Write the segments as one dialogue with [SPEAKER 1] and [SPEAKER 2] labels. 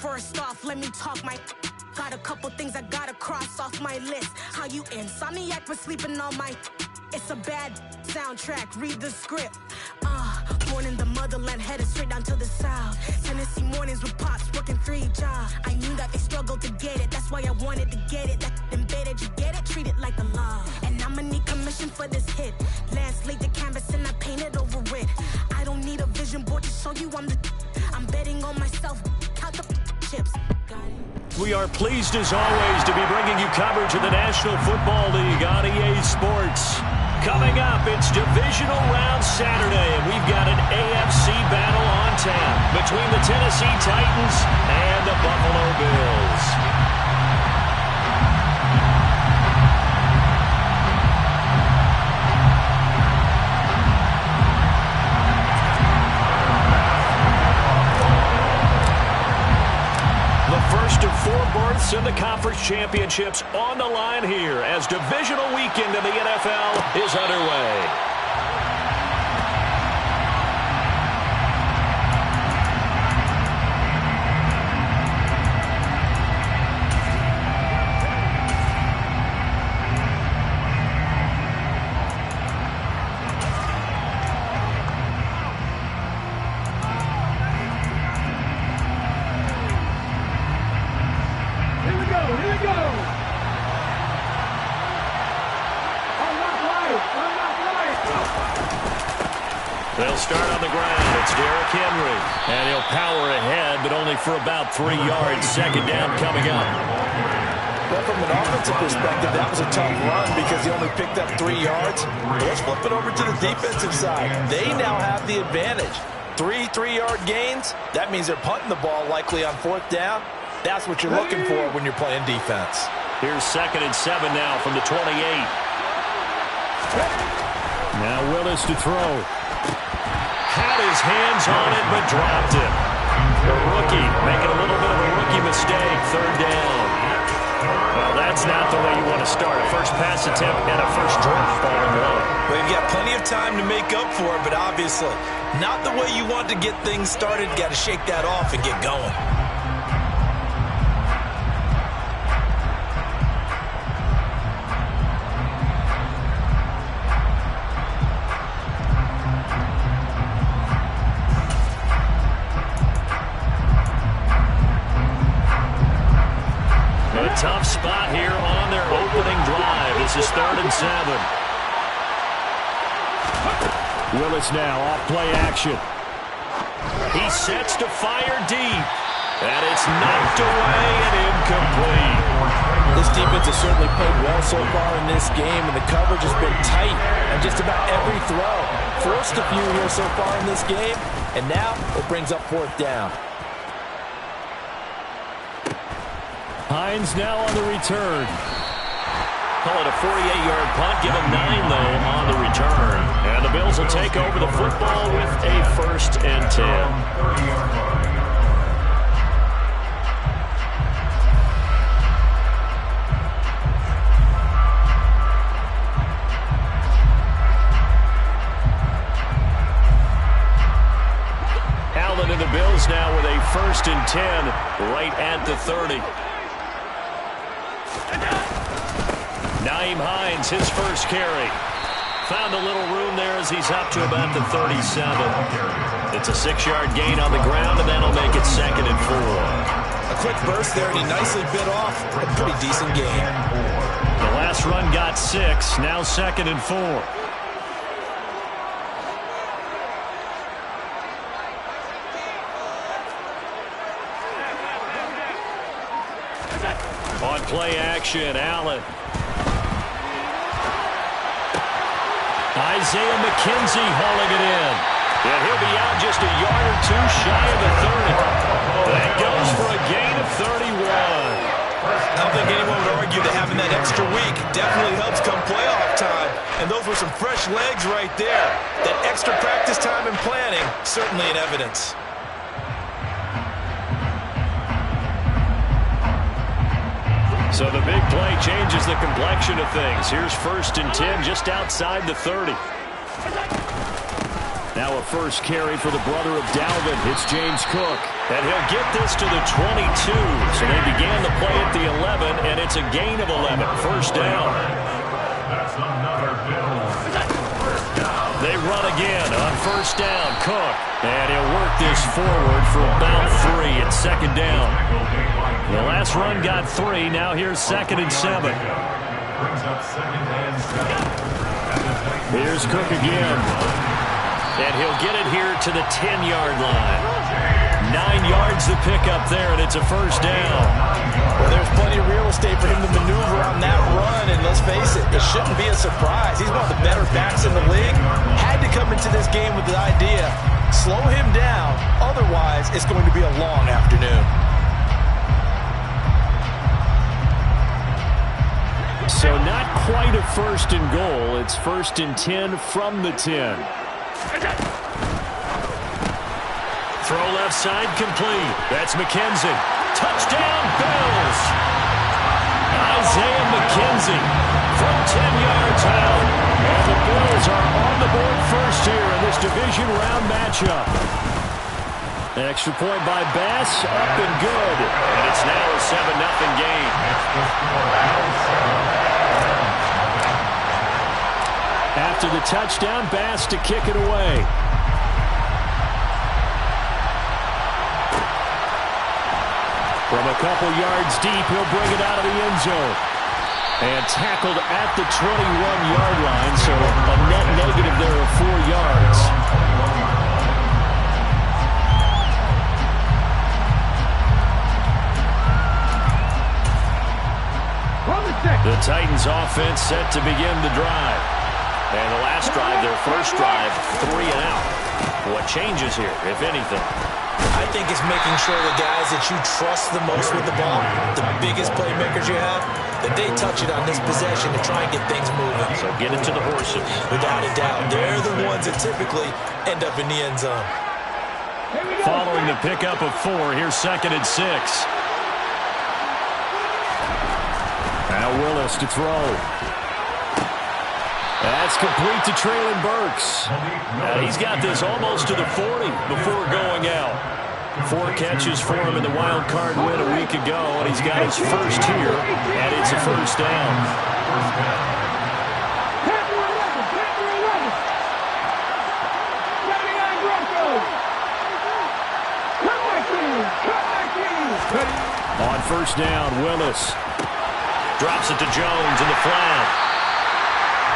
[SPEAKER 1] First off, let me talk my... Got a couple things I gotta cross off my list. How you insomniac for sleeping on my... It's a bad soundtrack, read the script. Born in the motherland, headed straight down to the south. Tennessee mornings with pops, working 3 jobs. I knew that they struggled to get it, that's why I wanted to get it. That embedded, you get it, treat it like a law. And I'ma need commission for this hit. Lance laid the canvas and I painted over it. I don't need a vision board to show you I'm betting on myself, count the chips.
[SPEAKER 2] We are pleased as always to be bringing you coverage of the National Football League on EA Sports. Coming up, it's Divisional Round Saturday, and we've got an AFC battle on tap between the Tennessee Titans and the Buffalo Bills. First of 4 berths in the conference championships on the line here as divisional weekend in the NFL is underway. They'll start on the ground. It's Derrick Henry. And he'll power ahead, but only for about 3 yards. Second down coming up.
[SPEAKER 3] Well, from an offensive perspective, that was a tough run because he only picked up 3 yards. Let's flip it over to the defensive side. They now have the advantage. 3 3-yard gains. That means they're punting the ball likely on 4th down. That's what you're looking for when you're playing defense.
[SPEAKER 2] Here's 2nd and 7 now from the 28. Now Willis to throw. Had his hands on it, but dropped it. The rookie making a little bit of a rookie mistake. 3rd down. Well, that's not the way you want to start. A first pass attempt and a first drop all in one.
[SPEAKER 3] Well, you've got plenty of time to make up for it, but obviously not the way you want to get things started. Got to shake that off and get going.
[SPEAKER 2] Tough spot here on their opening drive. This is 3rd and 7. Willis now off play action. He sets to fire deep. And it's knocked away and incomplete.
[SPEAKER 3] This defense has certainly played well so far in this game, and the coverage has been tight on just about every throw. Forced a few here so far in this game, and now it brings up 4th down.
[SPEAKER 2] Hines now on the return. Call it a 48-yard punt. Give him 9, though, on the return. And the Bills will take over the football with a 1st and 10. Allen and the Bills now with a 1st and 10 right at the 30. Nyheim Hines, his first carry. Found a little room there as he's up to about the 37. It's a 6-yard gain on the ground, and that'll make it 2nd and 4.
[SPEAKER 3] A quick burst there, and he nicely bit off a pretty decent gain.
[SPEAKER 2] The last run got 6, now 2nd and 4. On play action, Allen. Isaiah McKenzie hauling it in. And he'll be out just a yard or 2 shy of the 30. That goes for a gain of 31.
[SPEAKER 3] I don't think anyone would argue that having that extra week definitely helps come playoff time. And those were some fresh legs right there. That extra practice time and planning, certainly in evidence.
[SPEAKER 2] So the big play changes the complexion of things. Here's 1st and 10 just outside the 30. Now a first carry for the brother of Dalvin. It's James Cook. And he'll get this to the 22. So they began the play at the 11, and it's a gain of 11. First down. They run again on first down. Cook. And he'll work this forward for about 3. It's second down. The last run got 3. Now here's 2nd and 7. Here's Cook again. And he'll get it here to the 10-yard line. 9 yards to pick up there, and it's a first down.
[SPEAKER 3] Well, there's plenty of real estate for him to maneuver on that run, and let's face it, it shouldn't be a surprise. He's one of the better backs in the league. Had to come into this game with the idea, slow him down, otherwise it's going to be a long afternoon.
[SPEAKER 2] So not quite a first and goal. It's 1st and 10 from the 10. Throw left side complete. That's McKenzie. Touchdown, Bills. Isaiah McKenzie from 10 yards out. And the Bills are on the board first here in this division round matchup. Extra point by Bass, up and good. And it's now a 7-0 game. After the touchdown, Bass to kick it away. From a couple yards deep, he'll bring it out of the end zone. And tackled at the 21-yard line, so a net negative there of 4 yards. The Titans offense set to begin the drive. And the last drive, their first drive, 3 and out. What changes here, if anything?
[SPEAKER 3] I think it's making sure the guys that you trust the most with the ball, the biggest playmakers you have, that they touch it on this possession to try and get things moving.
[SPEAKER 2] So get it to the horses.
[SPEAKER 3] Without a doubt. They're the ones that typically end up in the end zone.
[SPEAKER 2] Following the pickup of 4, here's 2nd and 6. Now Willis to throw. That's complete to Treylon Burks. He's got this almost to the 40 before going out. 4 catches for him in the wild card win a week ago, and he's got his first here, and it's a first down. On first down, Willis drops it to Jones in the flat.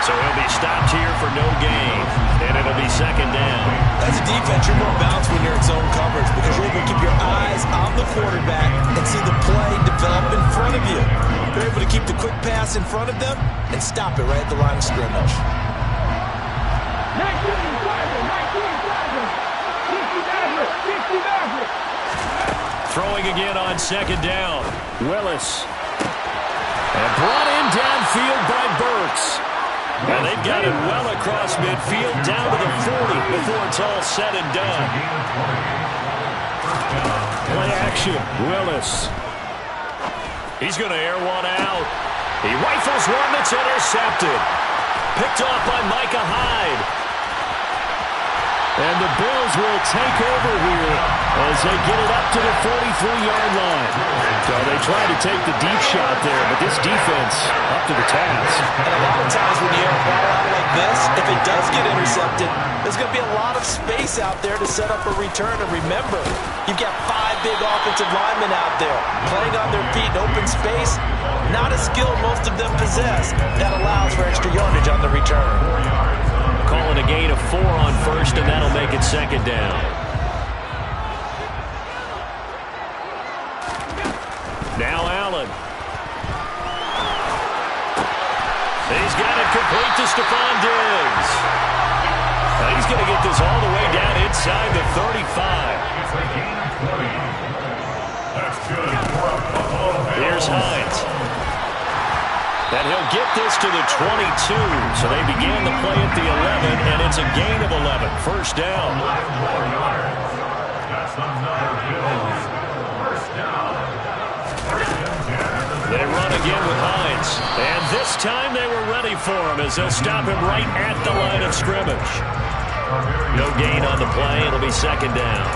[SPEAKER 2] So he'll be stopped here for no gain, and it'll be second down.
[SPEAKER 3] As a defense, you're more balanced when you're in zone coverage because you're able to keep your eyes on the quarterback and see the play develop in front of you. You're able to keep the quick pass in front of them and stop it right at the line of scrimmage.
[SPEAKER 2] Throwing again on second down. Willis. And brought in downfield by Burks. And they've got it well across midfield down to the 40 before it's all said and done. Play action. Willis. He's going to air one out. He rifles one that's intercepted. Picked off by Micah Hyde. And the Bills will take over here as they get it up to the 43-yard line. So they tried to take the deep shot there, but this defense up to the task.
[SPEAKER 3] And a lot of times when you air a ball out like this, if it does get intercepted, there's going to be a lot of space out there to set up a return. And remember, you've got 5 big offensive linemen out there playing on their feet in open space. Not a skill most of them possess. That allows for extra yardage on the return.
[SPEAKER 2] Calling a gain of 4 on first, and that'll make it second down. Now Allen. He's got it complete to Stephon Diggs. Now he's going to get this all the way down inside the 35. Here's Hines. And he'll get this to the 22. So they began the play at the 11, and it's a gain of 11. First down. They run again with Hines. And this time they were ready for him as they'll stop him right at the line of scrimmage. No gain on the play. It'll be second down.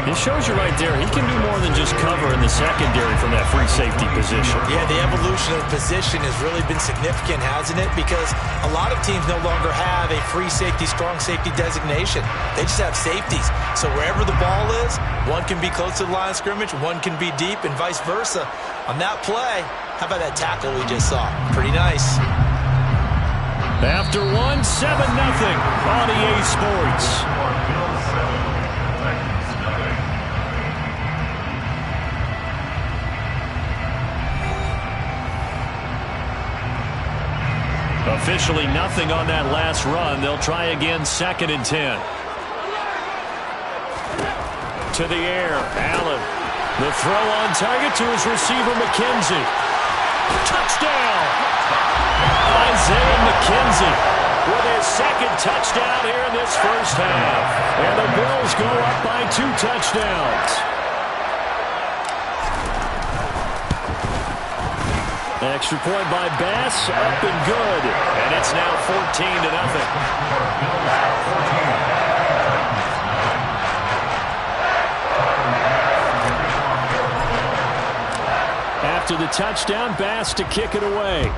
[SPEAKER 2] It shows you right there, he can do more than just cover in the secondary from that free safety position.
[SPEAKER 3] Yeah, the evolution of the position has really been significant, hasn't it? Because a lot of teams no longer have a free safety, strong safety designation. They just have safeties. So wherever the ball is, one can be close to the line of scrimmage, one can be deep, and vice versa. On that play, how about that tackle we just saw? Pretty nice.
[SPEAKER 2] After 1, 7-0 on EA Sports. Officially nothing on that last run. They'll try again, 2nd and 10. To the air, Allen. The throw on target to his receiver, McKenzie. Touchdown! Isaiah McKenzie with his 2nd touchdown here in this first half. And the Bills go up by 2 touchdowns. Extra point by Bass, up and good. And it's now 14-0. After the touchdown, Bass to kick it away.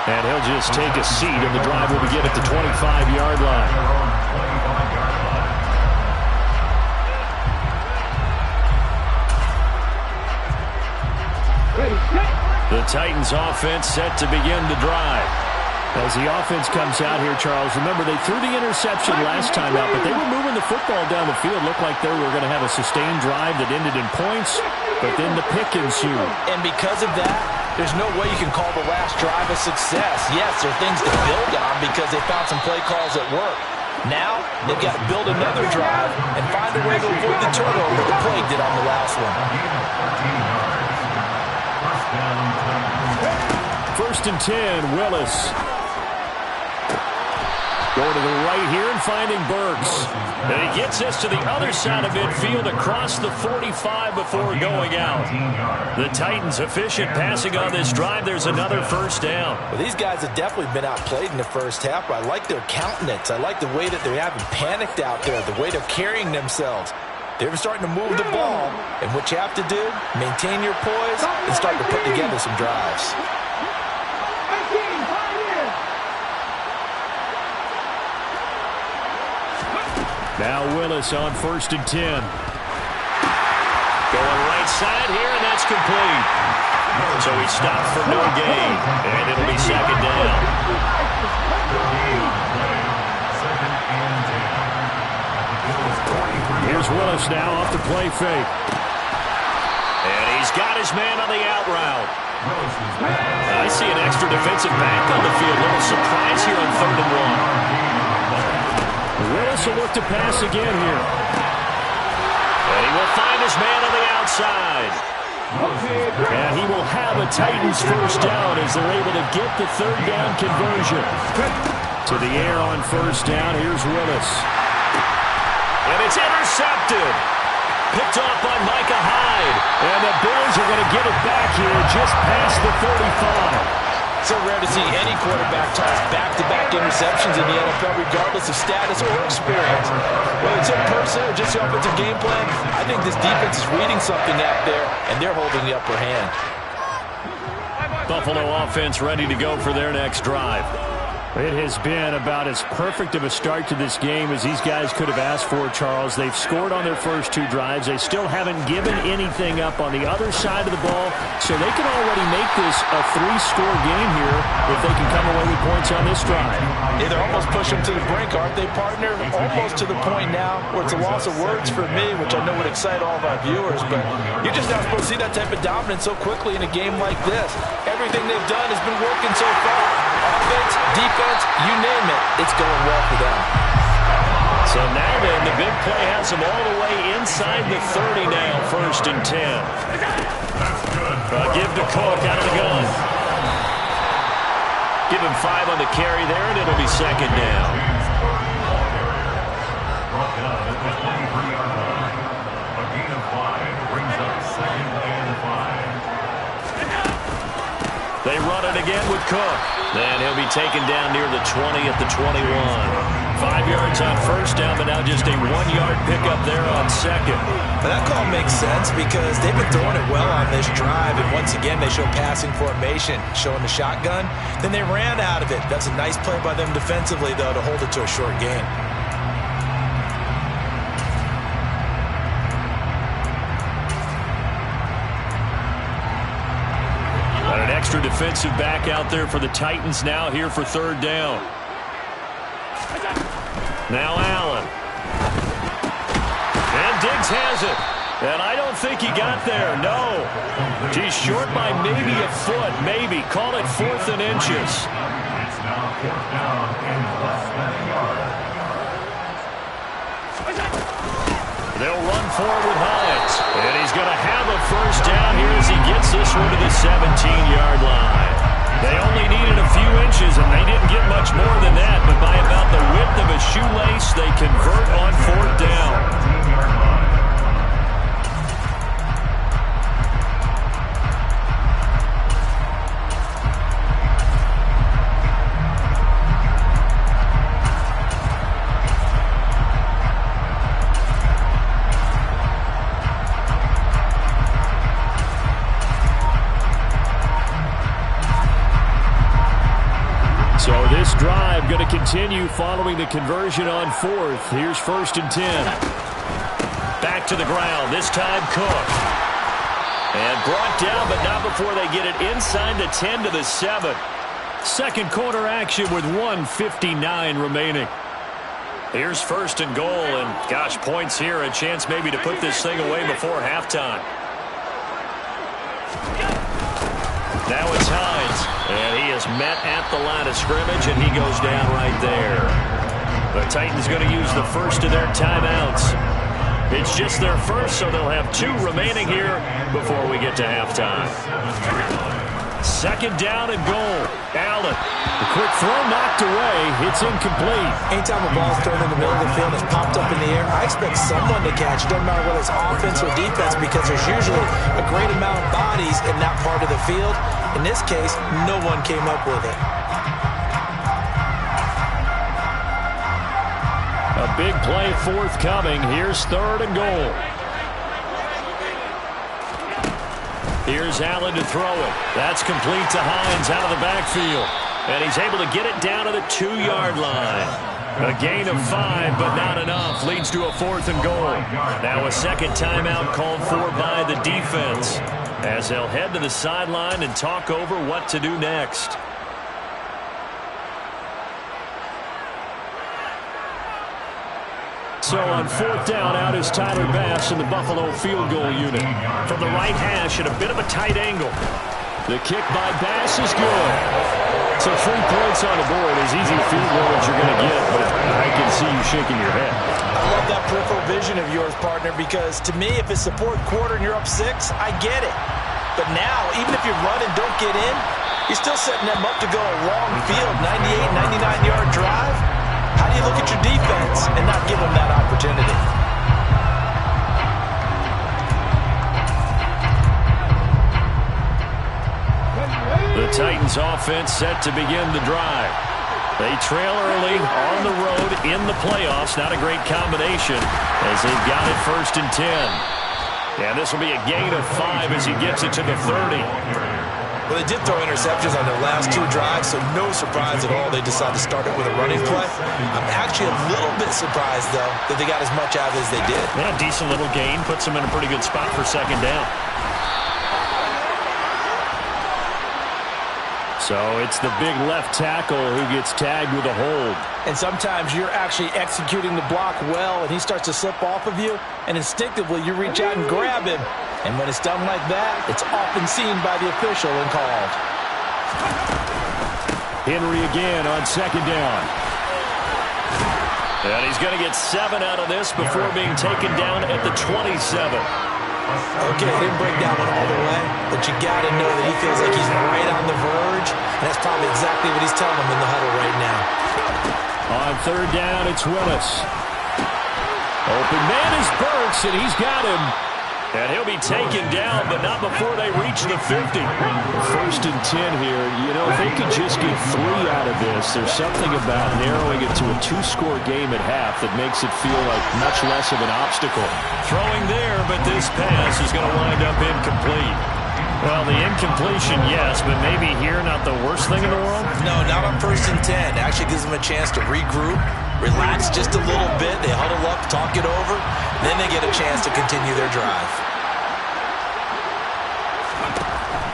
[SPEAKER 2] And he'll just take a seat, and the drive will begin at the 25-yard line. The Titans offense set to begin the drive. As the offense comes out here, Charles, remember they threw the interception last time out, but they were moving the football down the field. Looked like they were going to have a sustained drive that ended in points, but then the pick ensued.
[SPEAKER 3] And because of that, there's no way you can call the last drive a success. Yes, there are things to build on because they found some play calls that work. Now, they've got to build another drive and find a way to avoid the turnover the play did on the last one.
[SPEAKER 2] 1st and 10, Willis. Going to the right here and finding Burks. And he gets us to the other side of midfield across the 45 before going out. The Titans efficient passing on this drive. There's another first down.
[SPEAKER 3] Well, these guys have definitely been outplayed in the first half, but I like their countenance. I like the way that they haven't panicked out there, the way they're carrying themselves. They're starting to move the ball, and what you have to do, maintain your poise and start to put together some drives.
[SPEAKER 2] Now Willis on 1st and 10. Going right side here, and that's complete. So he stopped for no gain, and it'll be 2nd down. Here's Willis now off the play fake. And he's got his man on the out route. I see an extra defensive back on the field. A little surprise here on 3rd and 1. Willis will look to pass again here. And he will find his man on the outside. And he will have a Titans first down as they're able to get the 3rd down conversion. To the air on 1st down, here's Willis. And it's intercepted. Picked off by Micah Hyde. And the Bills are going to get it back here just past the 35.
[SPEAKER 3] So rare to see any quarterback toss back-to-back interceptions in the NFL, regardless of status or experience. Whether it's in person or just the offensive game plan, I think this defense is reading something out there, and they're holding the upper hand.
[SPEAKER 2] Buffalo offense ready to go for their next drive. It has been about as perfect of a start to this game as these guys could have asked for, Charles. They've scored on their first 2 drives. They still haven't given anything up on the other side of the ball, so they can already make this a 3-score game here if they can come away with points on this drive.
[SPEAKER 3] Yeah, they're almost pushing them to the brink, aren't they, partner? Almost to the point now where it's a loss of words for me, which I know would excite all of our viewers, but you're just not supposed to see that type of dominance so quickly in a game like this. Everything they've done has been working so far. Offense, defense, you name it, it's going well for them.
[SPEAKER 2] So now then, the big play has them all the way inside the 30 now, 1st and 10. Give to Cook out of the gun. Give him 5 on the carry there, and it'll be 2nd down. They run it again with Cook. Then he'll be taken down near the 20 at the 21. 5 yards on first down, but now just a 1-yard pickup there on second.
[SPEAKER 3] And that call makes sense because they've been throwing it well on this drive, and once again they show passing formation, showing the shotgun. Then they ran out of it. That's a nice play by them defensively, though, to hold it to a short gain.
[SPEAKER 2] An extra defensive back out there for the Titans now here for third down. Now Allen. And Diggs has it. And I don't think he got there. No. He's short by maybe a foot. Maybe. Call it 4th and inches. They'll run forward with Hines. And he's going to have a first down here as he gets this one to the 17-yard line. They only needed a few inches, and they didn't get much more than that. But by about the width of a shoelace, they convert on 4th down. So this drive going to continue following the conversion on 4th. Here's 1st and 10. Back to the ground. This time Cook. And brought down, but not before they get it inside the 10 to the 7. Second quarter action with 1:59 remaining. Here's 1st and goal, and gosh, points here. A chance maybe to put this thing away before halftime. Now it's Hines, and he is met at the line of scrimmage, and he goes down right there. The Titans going to use the first of their timeouts. It's just their first, so they'll have 2 remaining here before we get to halftime. Second down and goal. Allen. The quick throw knocked away. It's incomplete.
[SPEAKER 3] Anytime a ball's thrown in the middle of the field and it's popped up in the air, I expect someone to catch. It doesn't matter whether it's offense or defense because there's usually a great amount of bodies in that part of the field. In this case, no one came up with it.
[SPEAKER 2] A big play forthcoming. Here's 3rd and goal. Here's Allen to throw it. That's complete to Hines out of the backfield. And he's able to get it down to the 2-yard line. A gain of 5, but not enough. Leads to a 4th and goal. Now a second timeout called for by the defense, as they'll head to the sideline and talk over what to do next. So on 4th down, out is Tyler Bass in the Buffalo field goal unit. From the right hash at a bit of a tight angle. The kick by Bass is good. So 3 points on the board, as easy a field goal as you're going to get, but I can see you shaking your head.
[SPEAKER 3] I love that peripheral vision of yours, partner, because to me, if it's the 4th quarter and you're up 6, I get it. But now, even if you run and don't get in, you're still setting them up to go a long field, 98, 99-yard drive. How do you look at your defense and not give them that opportunity?
[SPEAKER 2] The Titans offense set to begin the drive. They trail early on the road in the playoffs. Not a great combination as they've got it 1st and 10. And this will be a gain of 5 as he gets it to the 30.
[SPEAKER 3] Well, they did throw interceptions on their last 2 drives, so no surprise at all they decided to start it with a running play. I'm actually a little bit surprised, though, that they got as much out of it as they did.
[SPEAKER 2] Yeah, decent little gain. Puts them in a pretty good spot for second down. So it's the big left tackle who gets tagged with a hold.
[SPEAKER 3] And sometimes you're actually executing the block well, and he starts to slip off of you, and instinctively you reach out and grab him. And when it's done like that, it's often seen by the official and called.
[SPEAKER 2] Henry again on second down. And he's going to get 7 out of this before being taken down at the 27.
[SPEAKER 3] Okay, he didn't break that one all the way, but you got to know that he feels like he's right on the verge, and that's probably exactly what he's telling them in the huddle right now.
[SPEAKER 2] On 3rd down, it's Willis. Open man is Burks, and he's got him. And he'll be taken down, but not before they reach the 50. 1st and 10 here. You know, if they could just get 3 out of this, there's something about narrowing it to a 2-score game at half that makes it feel like much less of an obstacle. Throwing there, but this pass is going to wind up incomplete. Well, the incompletion, yes, but maybe here not the worst thing in the world?
[SPEAKER 3] No, not on 1st and 10. Actually gives them a chance to regroup, relax just a little bit. They huddle up, talk it over, then they get a chance to continue their drive.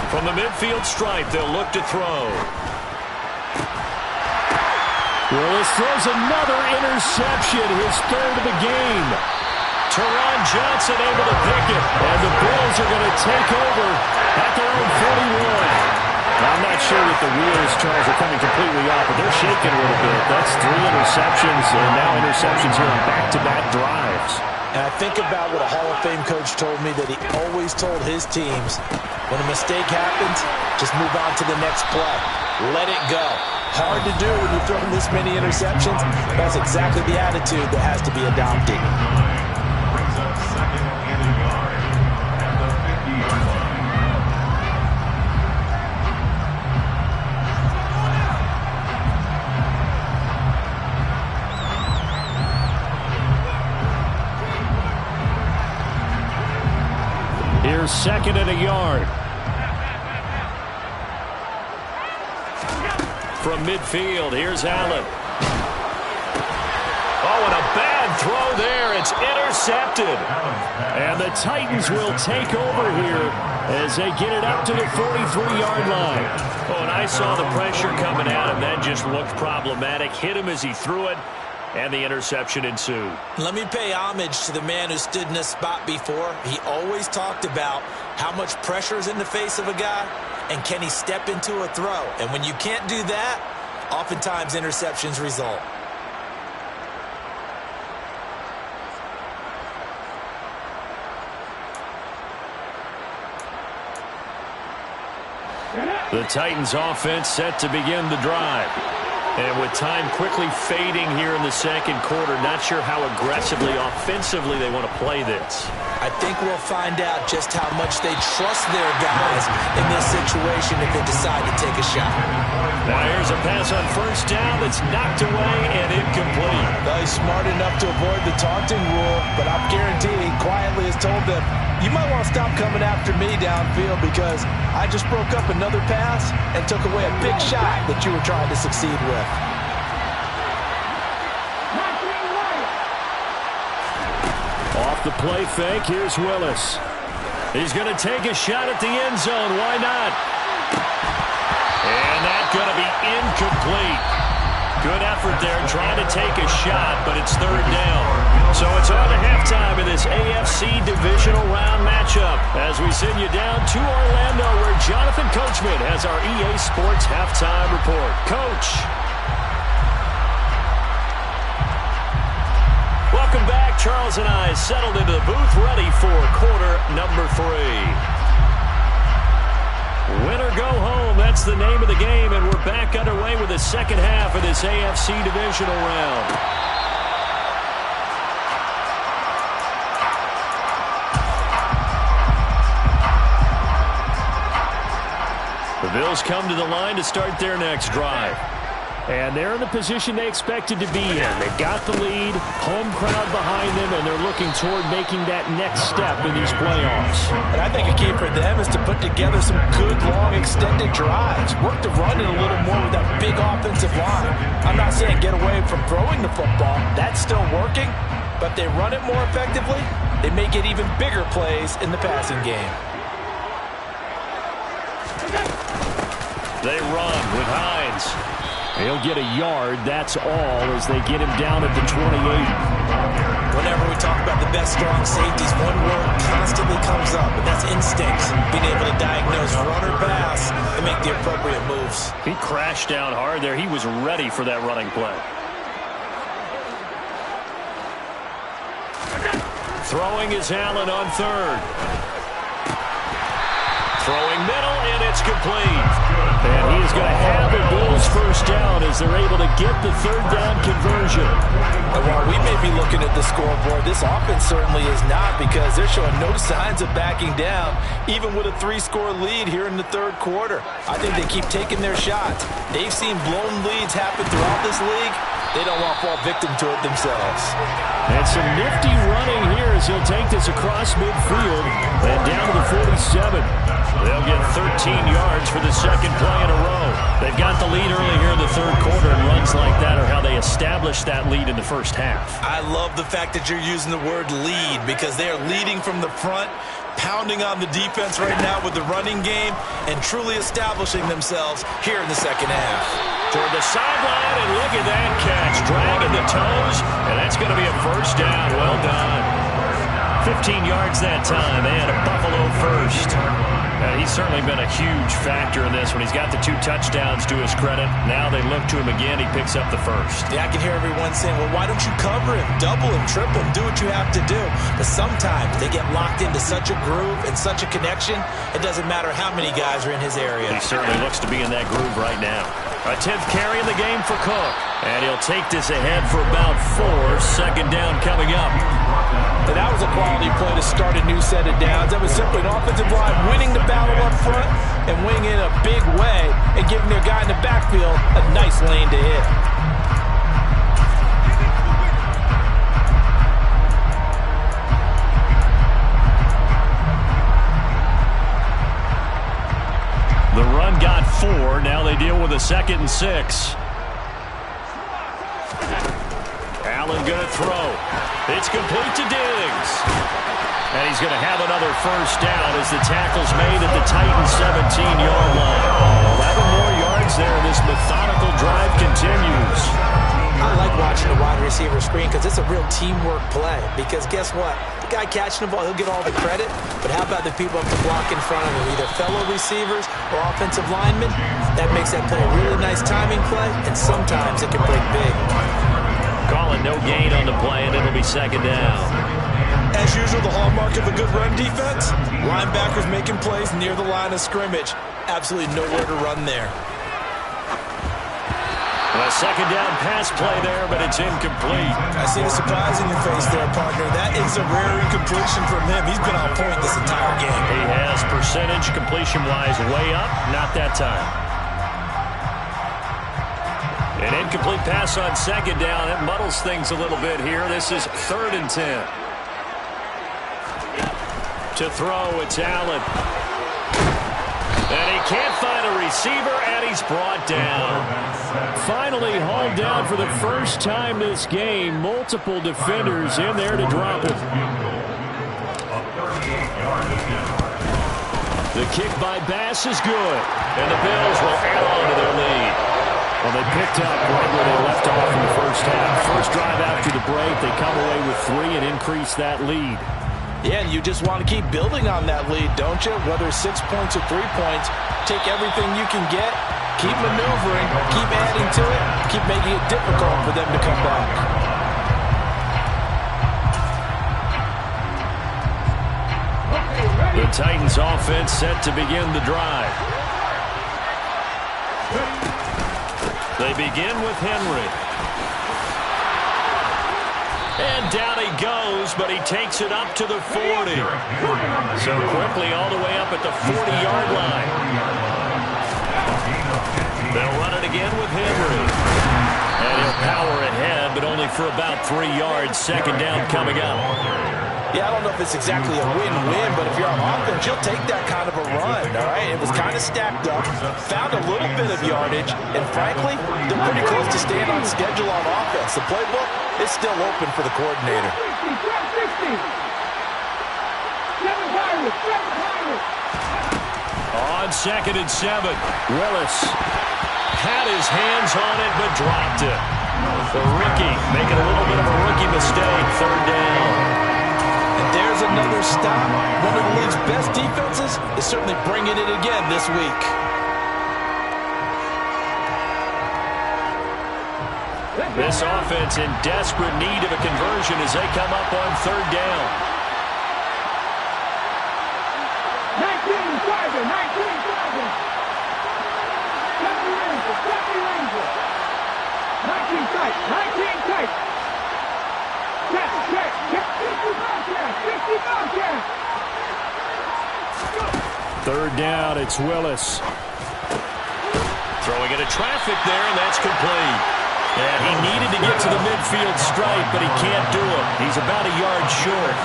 [SPEAKER 2] From the midfield stripe, they'll look to throw. Willis throws another interception, his 3rd of the game. Teron Johnson able to pick it, and the Bills are going to take over at their own 41. I'm not sure that the wheels, Charles, are coming completely off, but they're shaking a little bit. That's 3 interceptions, and now interceptions here on back-to-back drives.
[SPEAKER 3] And I think about what a Hall of Fame coach told me, that he always told his teams, when a mistake happens, just move on to the next play. Let it go. Hard to do when you're throwing this many interceptions. That's exactly the attitude that has to be adopted.
[SPEAKER 2] Here's 2nd and a yard. From midfield, here's Allen. Oh, and a bad throw there. It's intercepted. And the Titans will take over here as they get it up to the 43-yard line. Oh, and I saw the pressure coming at him. That just looked problematic. Hit him as he threw it, and the interception ensued.
[SPEAKER 3] Let me pay homage to the man who stood in this spot before. He always talked about how much pressure is in the face of a guy, and can he step into a throw. And when you can't do that, oftentimes interceptions result.
[SPEAKER 2] The Titans offense set to begin the drive. And with time quickly fading here in the 2nd quarter, not sure how aggressively, offensively they want to play this.
[SPEAKER 3] I think we'll find out just how much they trust their guys in this situation if they decide to take a shot.
[SPEAKER 2] Now here's a pass on 1st down that's knocked away and incomplete.
[SPEAKER 3] Well, he's smart enough to avoid the taunting rule, but I'm guaranteeing quietly has told them, you might want to stop coming after me downfield because I just broke up another pass and took away a big shot that you were trying to succeed with.
[SPEAKER 2] Off the play fake, here's Willis. He's going to take a shot at the end zone. Why not? And that's going to be incomplete. Good effort there trying to take a shot, but it's 3rd down. So it's on to halftime in this AFC divisional round matchup as we send you down to Orlando where Jonathan Coachman has our EA Sports halftime report. Coach. Welcome back. Charles and I settled into the booth ready for quarter number 3. Win or go home, that's the name of the game, and we're back underway with the 2nd half of this AFC divisional round. The Bills come to the line to start their next drive. And they're in the position they expected to be in. They've got the lead, home crowd behind them, and they're looking toward making that next step in these playoffs.
[SPEAKER 3] And I think a key for them is to put together some good, long, extended drives. Work the run in a little more with that big offensive line. I'm not saying get away from throwing the football. That's still working. But if they run it more effectively, they may get even bigger plays in the passing game.
[SPEAKER 2] They run with Hines. He'll get a yard, that's all, as they get him down at the 28.
[SPEAKER 3] Whenever we talk about the best strong safeties, one word constantly comes up, and that's instincts. Being able to diagnose run or pass and make the appropriate moves.
[SPEAKER 2] He crashed down hard there. He was ready for that running play. Throwing is Allen on 3rd. Throwing middle, and it's complete. And he is going to have the Bills first down as they're able to get the third down conversion.
[SPEAKER 3] And while we may be looking at the scoreboard, this offense certainly is not, because they're showing no signs of backing down, even with a 3-score lead here in the third quarter. I think they keep taking their shots. They've seen blown leads happen throughout this league. They don't want to fall victim to it themselves.
[SPEAKER 2] And some nifty running here as he'll take this across midfield and down to the 47. They'll get 13 yards for the second play in a row. They've got the lead early here in the third quarter, and runs like that are how they established that lead in the first half.
[SPEAKER 3] I love the fact that you're using the word lead, because they are leading from the front, pounding on the defense right now with the running game, and truly establishing themselves here in the second half.
[SPEAKER 2] Toward the sideline, and look at that catch. Dragging the toes, and that's going to be a first down. Well done. 15 yards that time, and a Buffalo first. He's certainly been a huge factor in this when he's got the 2 touchdowns to his credit. Now they look to him again. He picks up the first.
[SPEAKER 3] Yeah, I can hear everyone saying, well, why don't you cover him, double him, triple him, do what you have to do. But sometimes they get locked into such a groove and such a connection, it doesn't matter how many guys are in his area.
[SPEAKER 2] He certainly looks to be in that groove right now. A 10th carry in the game for Cook. And he'll take this ahead for about 4. Second down coming up.
[SPEAKER 3] And that was a quality play to start a new set of downs. That was simply an offensive line winning the battle up front and winning in a big way and giving their guy in the backfield a nice lane to hit.
[SPEAKER 2] The run got 4. Now they deal with a 2nd and 6. Allen going to throw. It's complete to Diggs. And he's going to have another first down as the tackle's made at the Titans' 17-yard line. 11 more yards there. This methodical drive continues.
[SPEAKER 3] I like watching the wide receiver screen because it's a real teamwork play. Because guess what? The guy catching the ball, he'll get all the credit. But how about the people up the block in front of him? Either fellow receivers or offensive linemen. That makes that play a really nice timing play. And sometimes it can break big.
[SPEAKER 2] Calling no gain on the play, and it'll be second down.
[SPEAKER 3] As usual, the hallmark of a good run defense, linebackers making plays near the line of scrimmage. Absolutely nowhere to run there.
[SPEAKER 2] A second down pass play there, but it's incomplete.
[SPEAKER 3] I see the surprise in your face there, partner. That is a rare incompletion from him. He's been on point this entire game.
[SPEAKER 2] He has percentage completion-wise way up, not that time. An incomplete pass on second down. It muddles things a little bit here. This is 3rd and 10. To throw, it's Allen. And he can't find a receiver, and he's brought down. Finally hauled down for the first time this game. Multiple defenders in there to drop him. The kick by Bass is good. And the Bills will add on to their lead. Well, they picked up right where they left off in the first half. First drive after the break, they come away with 3 and increase that lead.
[SPEAKER 3] Yeah, and you just want to keep building on that lead, don't you? Whether it's 6 points or 3 points, take everything you can get, keep maneuvering, keep adding to it, keep making it difficult for them to come back.
[SPEAKER 2] The Titans offense set to begin the drive. They begin with Henry. And down he goes, but he takes it up to the 40. So quickly all the way up at the 40-yard line. They'll run it again with Henry. And he'll power ahead, but only for about 3 yards. Second down coming up.
[SPEAKER 3] Yeah, I don't know if it's exactly a win-win, but if you're on offense, you'll take that kind of a run, all right? It was kind of stacked up, found a little bit of yardage, and frankly, they're pretty close to staying on schedule on offense. The playbook is still open for the coordinator.
[SPEAKER 2] On 2nd and 7, Willis had his hands on it, but dropped it. The rookie making a little bit of a rookie mistake, 3rd down.
[SPEAKER 3] There's another stop. One of the league's best defenses is certainly bringing it again this week.
[SPEAKER 2] This offense in desperate need of a conversion as they come up on 3rd down.
[SPEAKER 4] 19-7.
[SPEAKER 2] Third down, it's Willis. Throwing into traffic there, and that's complete. And he needed to get to the midfield stripe, but he can't do it. He's about a yard short.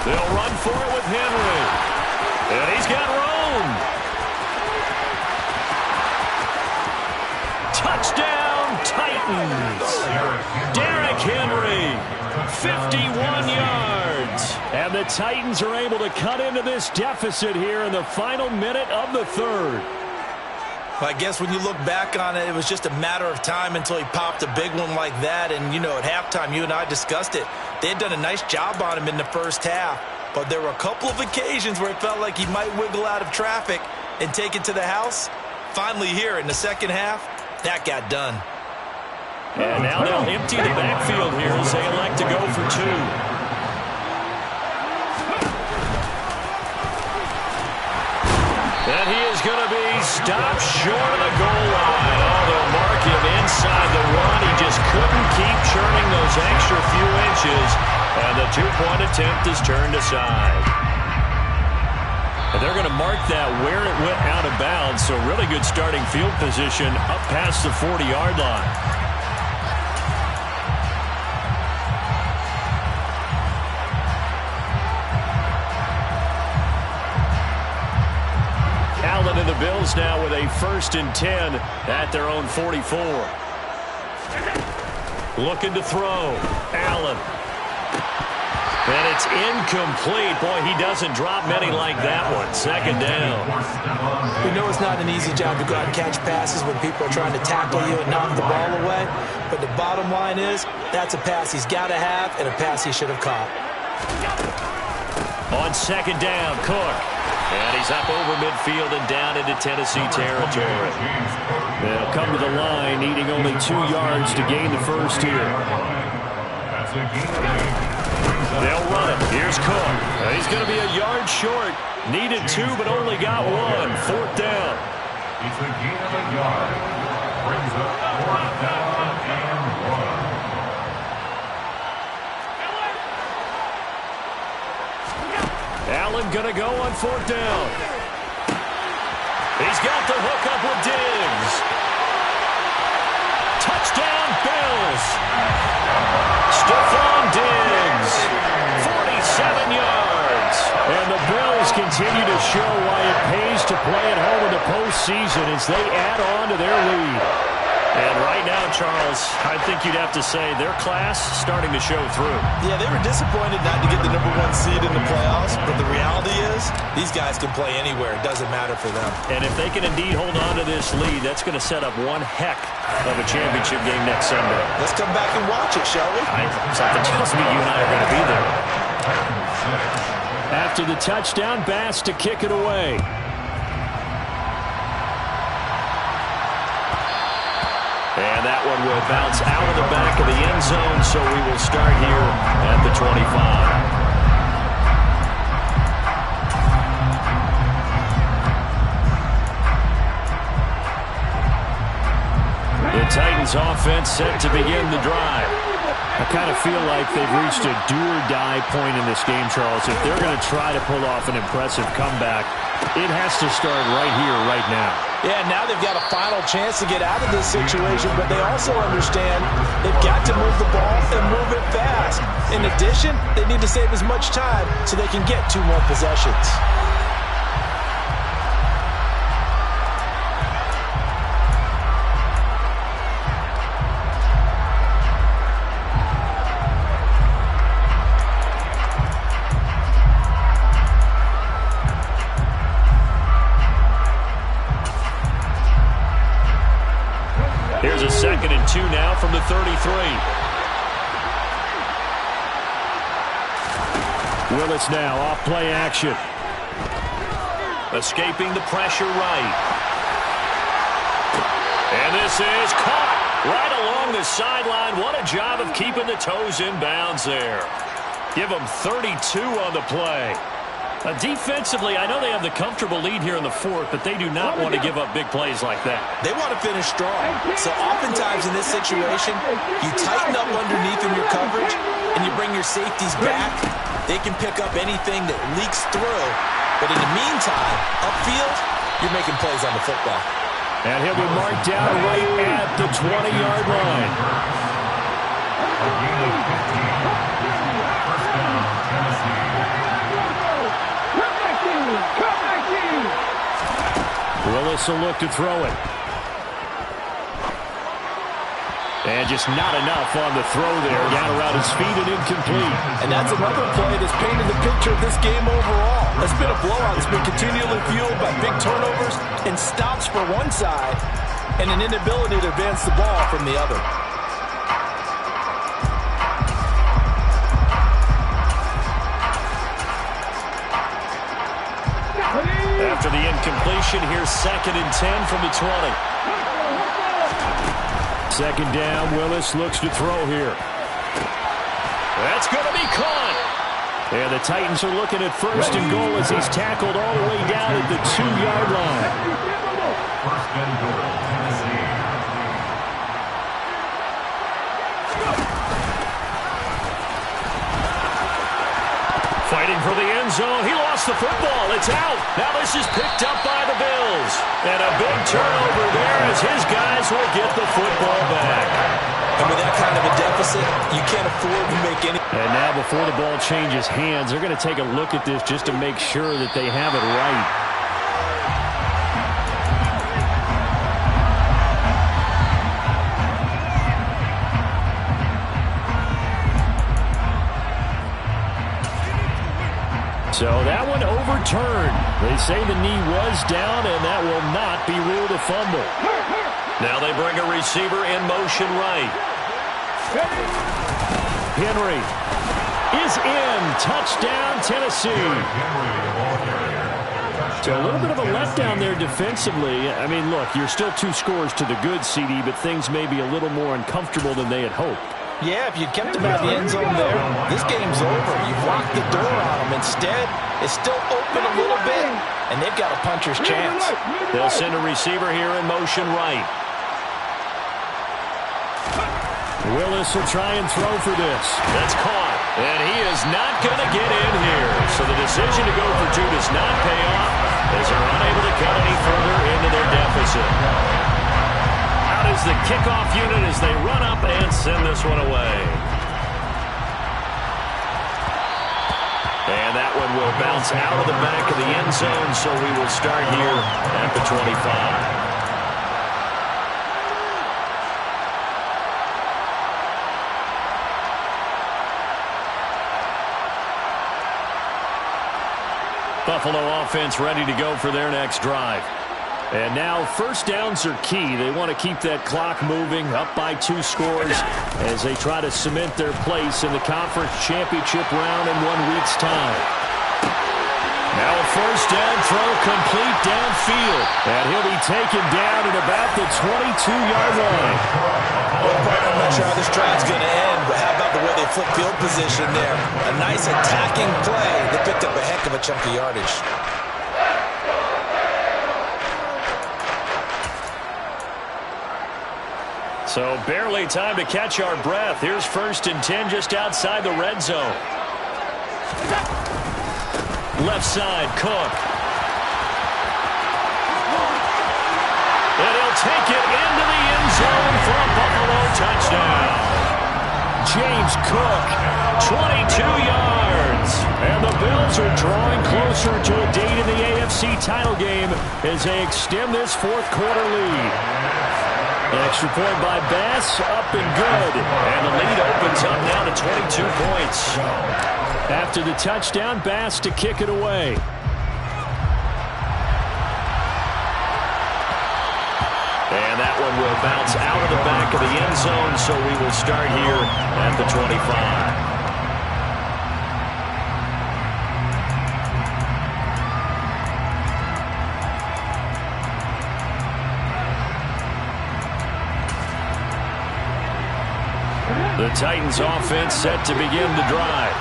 [SPEAKER 2] They'll run for it with Henry. And he's got Rome. Touchdown, Titans. Derrick Henry, 51 yards. And the Titans are able to cut into this deficit here in the final minute of the third.
[SPEAKER 3] I guess when you look back on it, it was just a matter of time until he popped a big one like that. And, you know, at halftime, you and I discussed it. They had done a nice job on him in the first half. But there were a couple of occasions where it felt like he might wiggle out of traffic and take it to the house. Finally here in the second half, that got done.
[SPEAKER 2] And now they'll empty the backfield here as they elect to go for two. And he is going to be stopped short of the goal line. Oh, they'll mark him inside the run. He just couldn't keep churning those extra few inches. And the two-point attempt is turned aside. And they're going to mark that where it went out of bounds. So really good starting field position up past the 40-yard line. Allen and the Bills now with a 1st and 10 at their own 44. Looking to throw. Allen. And it's incomplete. Boy, he doesn't drop many like that one. 2nd down.
[SPEAKER 3] We know it's not an easy job to go out and catch passes when people are trying to tackle you and knock the ball away. But the bottom line is, that's a pass he's got to have and a pass he should have caught.
[SPEAKER 2] On 2nd down, Cook. And he's up over midfield and down into Tennessee territory. They'll come to the line, needing only 2 yards to gain the first here. They'll run it. Here's Cook. He's going to be a yard short. Needed 2, but only got 1. 4th down.
[SPEAKER 4] It's a gain of a yard. Brings up 4th down and 1.
[SPEAKER 2] Allen going to go on 4th down. He's got the hook up with Diggs. Touchdown, Bills. Stephon Diggs, 47 yards. And the Bills continue to show why it pays to play at home in the postseason as they add on to their lead. And right now, Charles, I think you'd have to say their class starting to show through.
[SPEAKER 3] Yeah, they were disappointed not to get the #1 seed in the playoffs, but the reality is these guys can play anywhere. It doesn't matter for them.
[SPEAKER 2] And if they can indeed hold on to this lead, that's going to set up one heck of a championship game next Sunday.
[SPEAKER 3] Let's come back and watch it, shall we?
[SPEAKER 2] Something tells me you and I are going to be there. After the touchdown, Bass to kick it away. And that one will bounce out of the back of the end zone, so we will start here at the 25. The Titans offense set to begin the drive. I kind of feel like they've reached a do-or-die point in this game, Charles. If they're going to try to pull off an impressive comeback, it has to start right here, right now.
[SPEAKER 3] Yeah, now they've got a final chance to get out of this situation, but they also understand they've got to move the ball and move it fast. In addition, they need to save as much time so they can get 2 more possessions.
[SPEAKER 2] Here's a 2nd and 2 now from the 33. Willis now off play action. Escaping the pressure right. And this is caught right along the sideline. What a job of keeping the toes in bounds there. Give them 32 on the play. Defensively, I know they have the comfortable lead here in the fourth, but they do not want to give up big plays like that.
[SPEAKER 3] They want to finish strong. So oftentimes in this situation, you tighten up underneath in your coverage, and you bring your safeties back. They can pick up anything that leaks through. But in the meantime, upfield, you're making plays on the football.
[SPEAKER 2] And he'll be marked down right at the 20-yard line.
[SPEAKER 4] A gain of 15. First down, Tennessee.
[SPEAKER 2] Willis will look to throw it. And just not enough on the throw there. Down around his feet and incomplete.
[SPEAKER 3] And that's another play that's painted the picture of this game overall. It's been a blowout. It's been continually fueled by big turnovers and stops for one side and an inability to advance the ball from the other.
[SPEAKER 2] After the incompletion, here's 2nd and 10 from the 20. Second down, Willis looks to throw here. That's going to be caught. And the Titans are looking at 1st and goal as he's tackled all the way down at the 2-yard line.
[SPEAKER 4] First and goal, Tennessee.
[SPEAKER 2] Fighting for the end zone. He lost the football. It's out. Now this is picked up by the Bills. And a big turnover there as his guys will get the football back.
[SPEAKER 3] And with that kind of a deficit, you can't afford to make any.
[SPEAKER 2] And now before the ball changes hands, they're going to take a look at this just to make sure that they have it right. So that one overturned. They say the knee was down, and that will not be ruled a fumble. Now they bring a receiver in motion right. Henry is in. Touchdown, Tennessee. So a little bit of a letdown there defensively. I mean, look, you're still 2 scores to the good, CD, but things may be a little more uncomfortable than they had hoped.
[SPEAKER 3] Yeah, if you kept him out of the end zone there, this game's over. You've locked the door on him. Instead, it's still open a little bit, and they've got a puncher's chance.
[SPEAKER 2] They'll send a receiver here in motion right. Willis will try and throw for this. That's caught, and he is not going to get in here. So the decision to go for 2 does not pay off as they're unable to cut any further into their deficit. Is the kickoff unit as they run up and send this one away. And that one will bounce out of the back of the end zone, so we will start here at the 25. Buffalo offense ready to go for their next drive. And now 1st downs are key. They want to keep that clock moving, up by 2 scores as they try to cement their place in the conference championship round in 1 week's time. Now a 1st down throw complete downfield. And he'll be taken down at about the 22-yard line.
[SPEAKER 3] I'm not sure how this drive's going to end, but how about the way they flip field position there? A nice attacking play. They picked up a heck of a chunk of yardage.
[SPEAKER 2] So barely time to catch our breath. Here's 1st and 10 just outside the red zone. Left side, Cook. And he'll take it into the end zone for a Buffalo touchdown. James Cook, 22 yards. And the Bills are drawing closer to a date in the AFC title game as they extend this 4th quarter lead. An extra point by Bass, up and good. And the lead opens up now to 22 points. After the touchdown, Bass to kick it away. And that one will bounce out of the back of the end zone, so we will start here at the 25. The Titans offense set to begin the drive.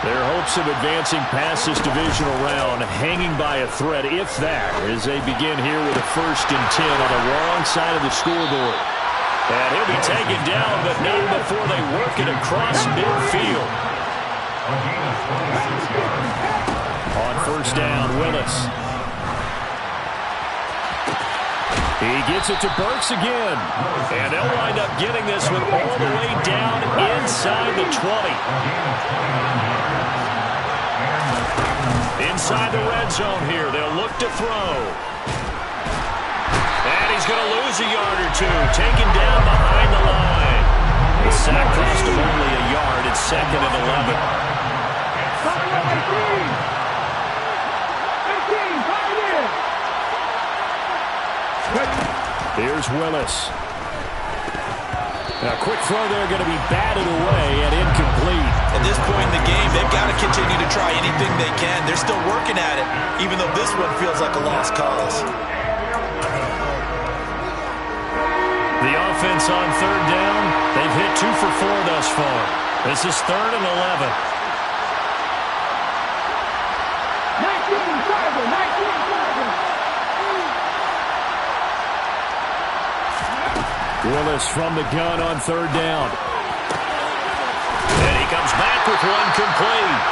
[SPEAKER 2] Their hopes of advancing past this divisional round hanging by a thread, if that, as they begin here with a 1st and 10 on the wrong side of the scoreboard. And he'll be taken down, but not before they work it across midfield. On 1st down, Willis. He gets it to Burks again. And they'll wind up getting this one all the way down inside the 20. Inside the red zone here, they'll look to throw. And he's going to lose a yard or two, taken down behind the line. The sack cost him only a yard. It's 2nd and 11. Here's Willis. A quick throw there, going to be batted away and incomplete.
[SPEAKER 3] At this point in the game, they've got to continue to try anything they can. They're still working at it, even though this one feels like a lost cause.
[SPEAKER 2] The offense on 3rd down, they've hit 2 for 4 thus far. This is 3rd and 11.
[SPEAKER 5] 19-7.
[SPEAKER 2] Willis from the gun on 3rd down. And he comes back with one complete.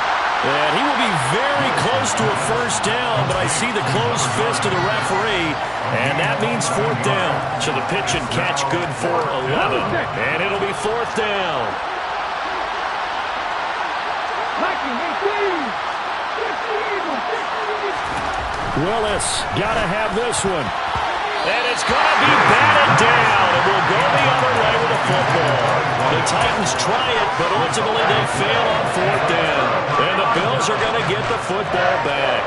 [SPEAKER 2] And he will be very close to a 1st down, but I see the closed fist of the referee, and that means 4th down. So the pitch and catch good for 11, and it'll be 4th down. Willis got to have this one. And it's going to be batted down, and we'll go the other way with the football. The Titans try it, but ultimately they fail on 4th down. And the Bills are going to get the football back.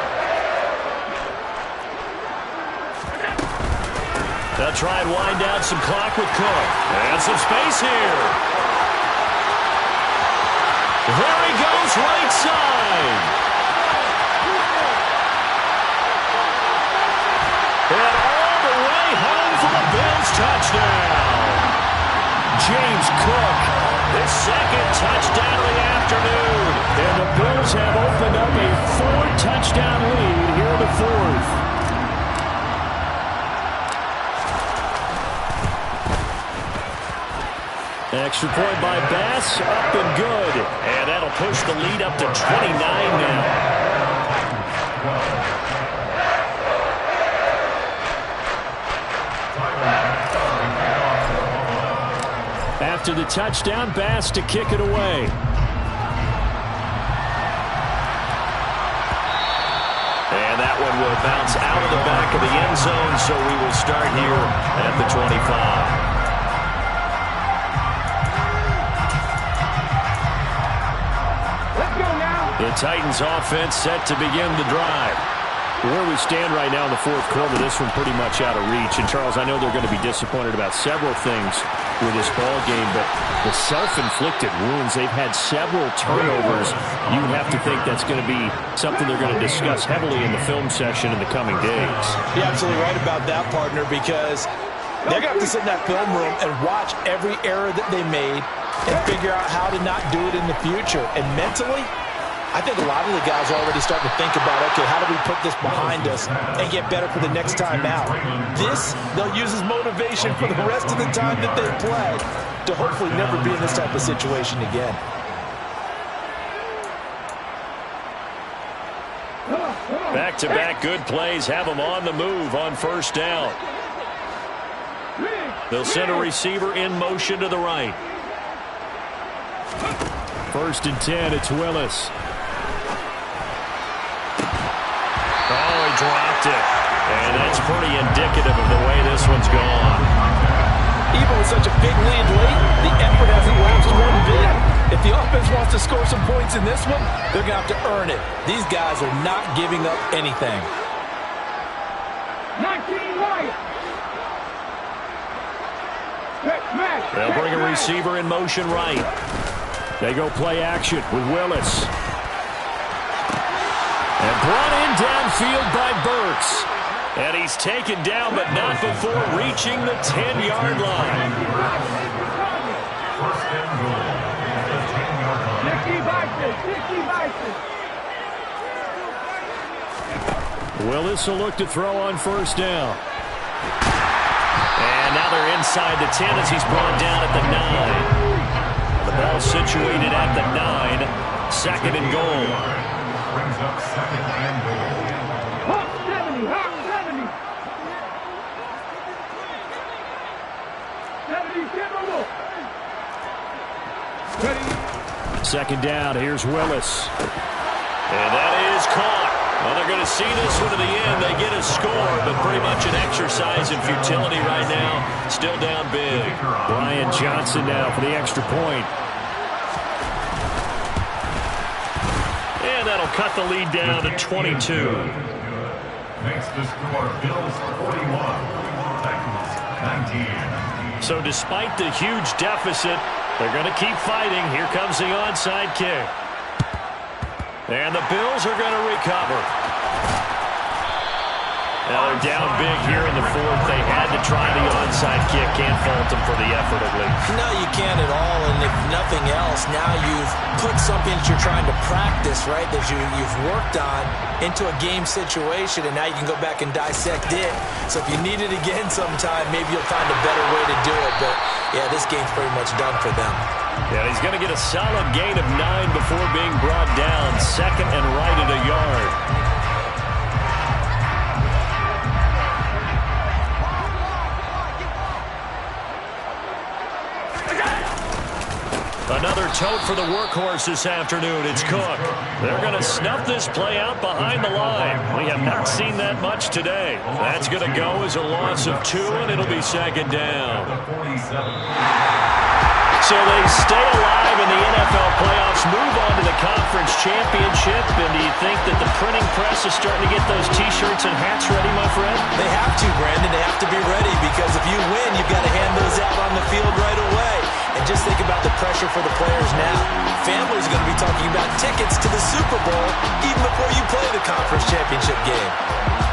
[SPEAKER 2] They'll try and wind down some clock with Cook. And some space here. There he goes, right side. And all the way home for the Bills touchdown. James Cook, his 2nd touchdown of the afternoon. And the Bills have opened up a 4-touchdown lead here in the 4th. Extra point by Bass, up and good. And that'll push the lead up to 29 now. After the touchdown, Bass to kick it away. And that one will bounce out of the back of the end zone, so we will start here at the 25. The Titans offense set to begin the drive. Where we stand right now in the 4th quarter, this one pretty much out of reach. And, Charles, I know they're going to be disappointed about several things with this ball game, but the self-inflicted wounds, they've had several turnovers. You have to think that's going to be something they're going to discuss heavily in the film session in the coming days.
[SPEAKER 3] You're absolutely right about that, partner, because they're going to have to sit in that film room and watch every error that they made and figure out how to not do it in the future. And mentally, I think a lot of the guys are already starting to think about, okay, how do we put this behind us and get better for the next time out? This, they'll use as motivation for the rest of the time that they play to hopefully never be in this type of situation again.
[SPEAKER 2] Back-to-back good plays have them on the move on 1st down. They'll send a receiver in motion to the right. 1st and 10, it's Willis. Oh, he dropped it. And that's pretty indicative of the way this one's gone.
[SPEAKER 3] Even with such a big lead late, the effort hasn't lapsed one bit. If the offense wants to score some points in this one, they're going to have to earn it. These guys are not giving up anything.
[SPEAKER 5] 19 right.
[SPEAKER 2] They'll bring a receiver in motion right. They go play action with Willis. And brought in downfield by Burks. And he's taken down, but not before reaching the 10-yard line.
[SPEAKER 5] 60 by 6.
[SPEAKER 2] Willis will look to throw on first down. And now they're inside the 10 as he's brought down at the 9. The ball situated at the 9. Second and goal.
[SPEAKER 4] Brings up second and goal.
[SPEAKER 5] Hawk 70, Hawk 70. 70, get on the ready.
[SPEAKER 2] Second down, here's Willis. And that is caught. Well, they're going to see this one to the end. They get a score, but pretty much an exercise in futility right now. Still down big. Brian Johnson now for the extra point. And that'll cut the lead down to 22.
[SPEAKER 4] Makes the score Bills 41, Titans 19.
[SPEAKER 2] So despite the huge deficit, they're going to keep fighting. Here comes the onside kick. And the Bills are going to recover. Now they're down big here in the fourth. They had to try the onside kick. Can't fault them for the effort at least.
[SPEAKER 3] No, you can't at all. And if nothing else, now you've put something that you're trying to practice, right, that you've worked on into a game situation, and now you can go back and dissect it. So if you need it again sometime, maybe you'll find a better way to do it. But, yeah, this game's pretty much done for them.
[SPEAKER 2] Yeah, he's going to get a solid gain of 9 before being brought down. Second and right at a yard. Another tote for the workhorse this afternoon. It's Cook. They're going to snuff this play out behind the line. We have not seen that much today. That's going to go as a loss of 2, and it'll be second down. So they stay alive in the NFL playoffs, move on to the conference championship. And do you think that the printing press is starting to get those T-shirts and hats ready, my friend?
[SPEAKER 3] They have to, Brandon. They have to be ready, because if you win, you've got to hand those out on the field right away. And just think about the pressure for the players now. Families are going to be talking about tickets to the Super Bowl even before you play the conference championship game.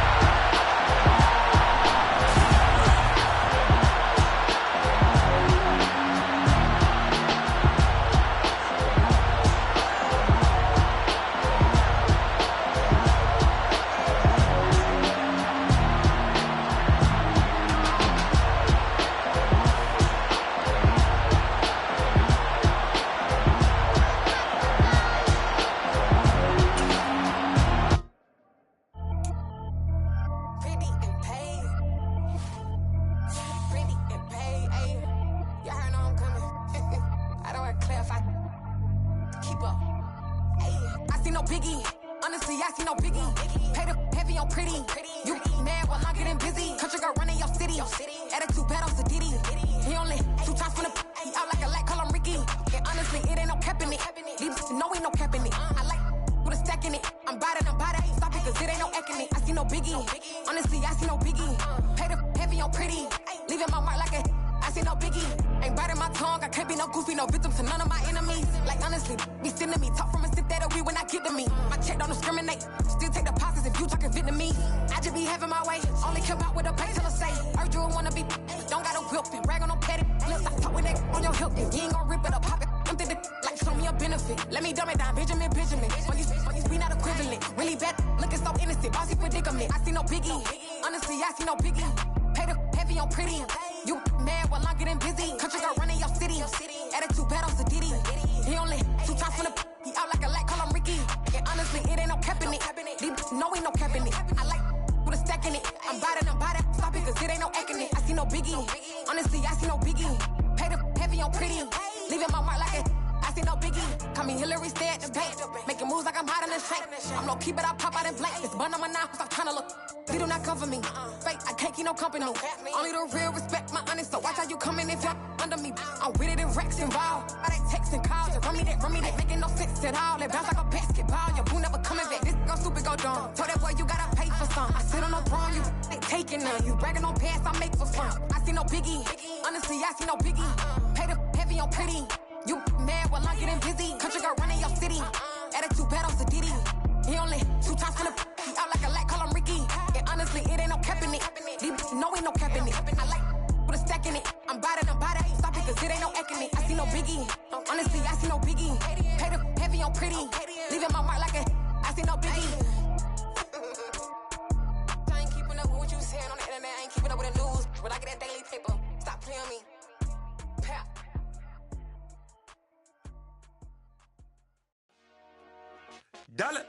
[SPEAKER 6] Dollar.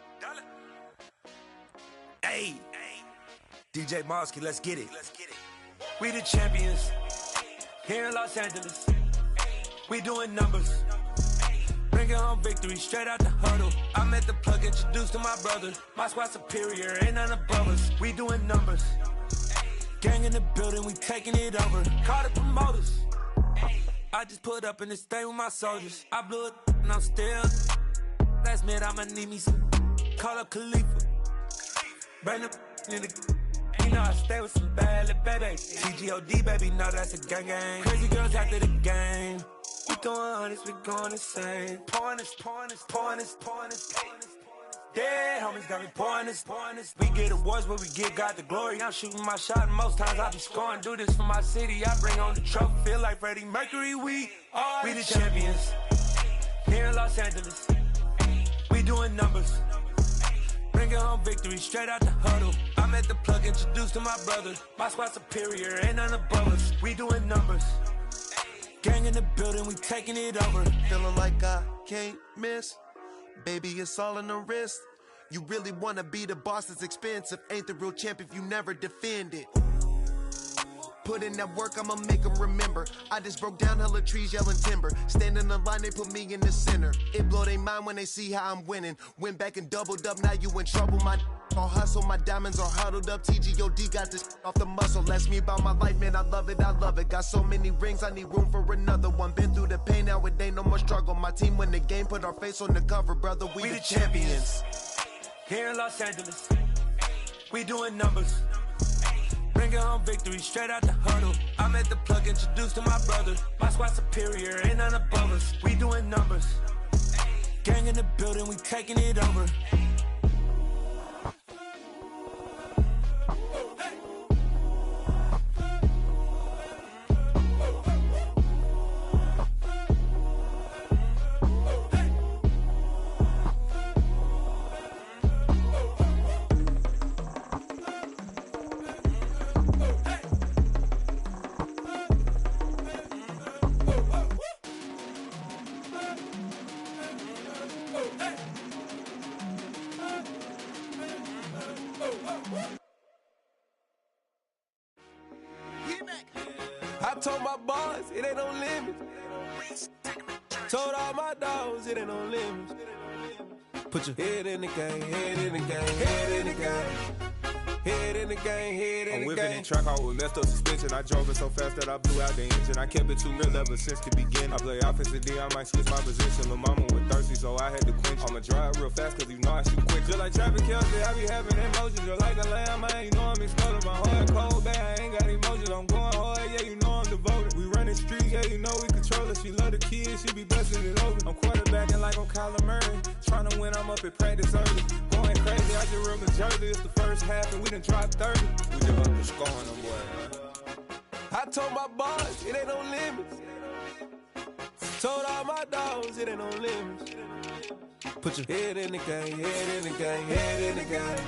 [SPEAKER 6] Hey. DJ Mosky, let's get it. We the champions. Here in Los Angeles. We doing numbers. Bringing home victory straight out the huddle. I'm at the plug, introduced to my brother. My squad superior, ain't none above us. We doing numbers. Gang in the building, we taking it over. Call the promoters. I just put up in this thing with my soldiers. I blew it and I'm still. Last minute I'ma need me some. Call up Khalifa. Bring the in the. You know I stay with some bad little baby. TGOD baby, no that's a gang gang. Crazy girls after the game. We going honest, we going insane. Pouring this. Yeah, homies got me pouring this. We get awards where we get God the glory. I'm shooting my shot and most times I be scoring. Do this for my city, I bring on the trophy. Feel like Freddie Mercury, we the champions. Here in Los Angeles, we doing numbers. Bringing home victory straight out the huddle. I'm at the plug, introduced to my brother. My squad superior, ain't none above us. We doing numbers. Gang in the building, we taking it over.
[SPEAKER 7] Feeling like I can't miss. Baby, it's all in the wrist. You really wanna be the boss, it's expensive. Ain't the real champ if you never defend it. Put in that work, I'ma make them remember. I just broke down hella trees, yelling timber. Standing in the line, they put me in the center. It blow their mind when they see how I'm winning. Went back and doubled up, now you in trouble. My all hustle, my diamonds are huddled up. TGOD got this off the muscle. Ask me about my life, man, I love it. Got so many rings, I need room for another one. Been through the pain, now it ain't no more struggle. My team win the game, put our face on the cover, brother. We the champions.
[SPEAKER 6] Here in Los Angeles, we doing numbers. Bringing home victory straight out the huddle. I'm at the plug, introduced to my brother. My squad superior, ain't none above us. We doing numbers. Gang in the building, we taking it over. I told my boys, it ain't no limits. Told all my dogs, it ain't no limits. Put your head in the game, head in the game, head in the game. Head in the game, head in the game.
[SPEAKER 8] I'm whipping in track, I was messed up suspension. I drove it so fast that I blew out the engine. I kept it too real ever since the beginning. I play offensive D, I might switch my position. Lil' mama was thirsty, so I had to quench. I'ma drive real fast, cause you know I shoot quick. Just like traffic Kelsey, I be having emotions. Just like a lamb, man, you know I'm exploding. My heart cold, bad, I ain't got emotions. I'm going hard, yeah, you know I'm devoted. We running streets, yeah, you know we control it. She love the kids, she be busting it over. I'm quarterbacking like I'm Kyler Murray. Trying to win, I'm up at practice early. Going crazy, I just real Jersey. It's the first half and we done dropped 30. We just up to scoring them, boy. I told my boys, it ain't no limits. Told all my dogs, it ain't no limits. Put your head in the game, head in the game, head in the game.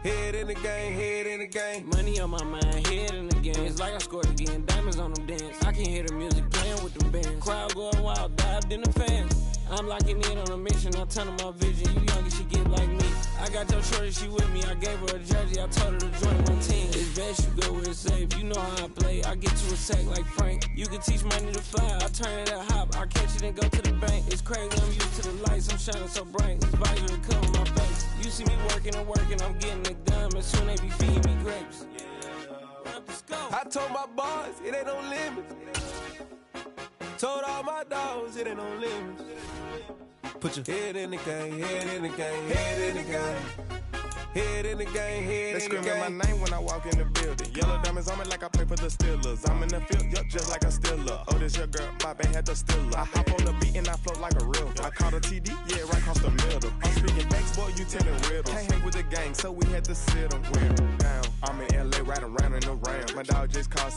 [SPEAKER 8] Head in the game, head in the game.
[SPEAKER 9] Money on my mind, head in the game. It's like I scored again, diamonds on them dance. I can hear the music playing with them bands. Crowd going wild, dived in the fans. I'm locking in on a mission, I tell her my vision. You young and she get like me. I got your shorty, she with me. I gave her a jersey, I told her to join my team. It's best you go where it's safe. You know how I play. I get to a sack like Frank. You can teach money to fly. I turn it up hop. I catch it and go to the bank. It's crazy, I'm used to the lights. I'm shining so bright. This visor will cover my face. You see me working and working. I'm getting it done. And soon they be feeding me grapes. Let's go.
[SPEAKER 6] I told my boys, it ain't no limits. Told all my dogs, it ain't no limits. Put your head in the game, head in the game, head in the game. Head in the game, head in the game.
[SPEAKER 8] They screaming my name when I walk in the building. Yellow diamonds on me like I play for the Steelers. I'm in the field, yup, just like a Steeler. Oh, this your girl, my band had the Steeler. I hop on the beat and I float like a real. I caught a TD, yeah, right across the middle. I'm speaking facts, boy, you telling riddles. Can't hang with the gang, so we had to sit them down. I'm in LA, riding around in the Ram. My dog just called